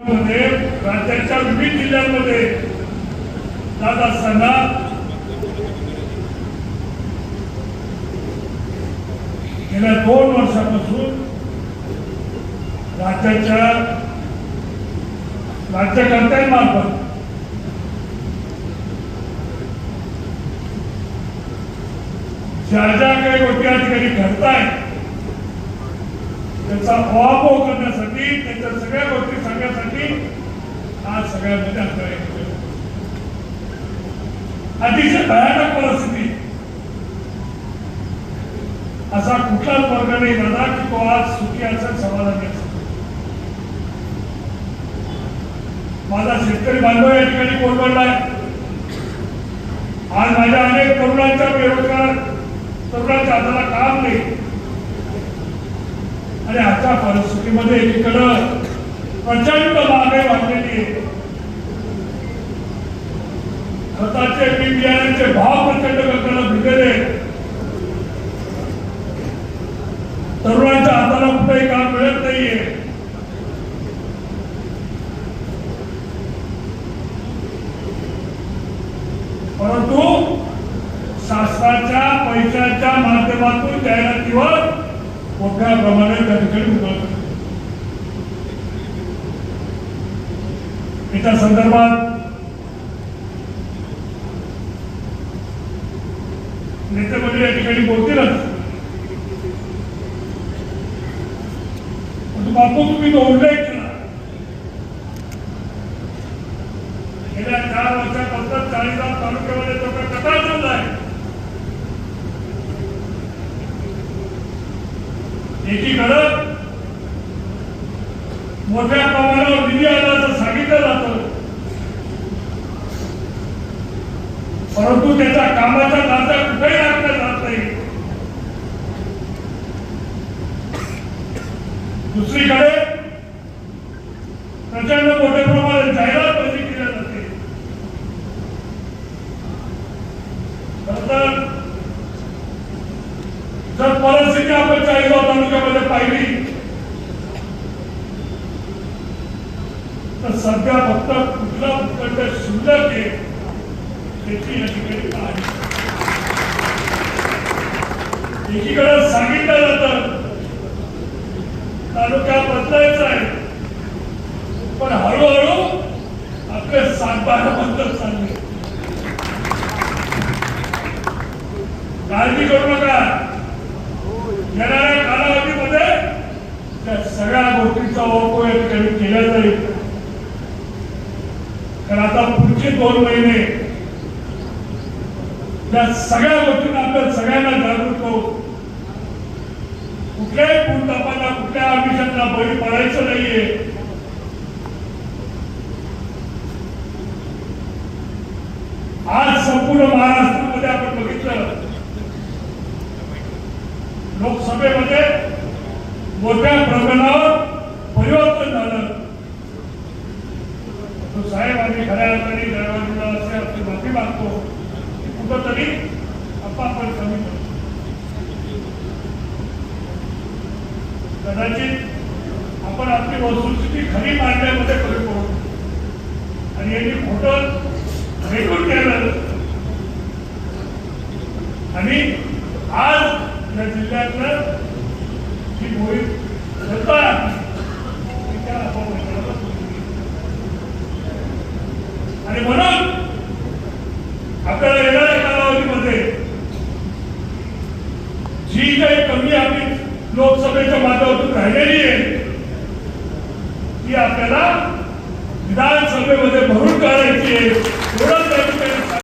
राज्याच्या विविध जिल्ह्यांमध्ये जात असताना गेल्या 2 वर्षापासून राज्याच्या राज्यकर्त्यांमार्फत ज्या ज्या काही गोष्टी या ठिकाणी घडतायत त्याचा अवापोह करण्यासाठी, त्याच्या सगळ्या गोष्टी सांगण्यासाठी आज सगळ्यांमध्ये अंतर अतिशय भयानक परिस्थिती. असा कुठलाच वर्ग नाही दादा की तो आज सुखी असेल, समाधानी असेल. माझा शेतकरी बांधव या ठिकाणी कोलमडलाय. आज माझ्या अनेक तरुणांच्या बेरोजगार तरुणांच्या हाताला काम नाही आणि अशा परिस्थितीमध्ये एकीकडे प्रचंड महागाई वाढलेली आहे. खताचे पीक बियाण्यांचे भाव प्रचंड करताना भिडलेले. तरुणांच्या हाताला कुठेही काम मिळत नाहीये. परंतु शासनाच्या पैशाच्या माध्यमातून जाहिरातीवर मोठ्या प्रमाणात त्या ठिकाणी उघडत. याच्या संदर्भात नेते मंडळी या ठिकाणी बोलतीलच. बापू तुम्ही तो उल्लेख केला. गेल्या 4 वर्षापासून 40 तालुक्यामध्ये जो काही कटाळ चाललाय, एकीकडे मोठ्या प्रमाणावर निधी आल्याचं सांगितलं जातं, परंतु त्याच्या कामाचा दाखला कुठेही दाखला जात नाही. दुसरीकडे प्रचंड मोठ्या प्रमाणात जाहिरात पैसे केल्या जाते. खरं जर परिस्थिती आपण 40 तालुक्यामध्ये पाहिली तर सध्या फक्त कुठला भूखंड शिल्लक आहे त्याची या ठिकाणी पाहणी. एकीकडे सांगितलं जातं तालुका बदलायचा आहे, पण हळूहळू आपले 7-12 बदलत चालले. काळजी करू नका. येणाऱ्या कालावधीमध्ये त्या सगळ्या गोष्टींचा वापर या ठिकाणी केला जाईल. कारण आता पुढचे 2 महिने या सगळ्या गोष्टींना आपल्या सगळ्यांना जागरूक करू. कुठल्याही भूलथापांना, कुठल्या आमिषांना बळी पडायचं नाहीये. आज संपूर्ण महाराष्ट्रामध्ये आपण बघितलं, लोकसभेमध्ये मोठ्या प्रमाणावर परिवर्तन झालं. तो साहेब आम्ही खऱ्या अर्थाने दरवाजा असे आपली माफी मागतो की कुठंतरी आपण कमी करतो. कदाचित आपण आपली वस्तुस्थिती खरी मांडण्यामध्ये कमी पडू आणि यांनी खोटं रेकॉर्ड केलं आणि आज या जिल्ह्यातलं जी मोहीम सरकार आणि म्हणून आपल्याला येणाऱ्या कालावधीमध्ये जी काही कमी आपली लोकसभेच्या माध्यमातून राहिलेली आहे ती आपल्याला विधानसभेमध्ये भरून काढायची आहे. एवढंच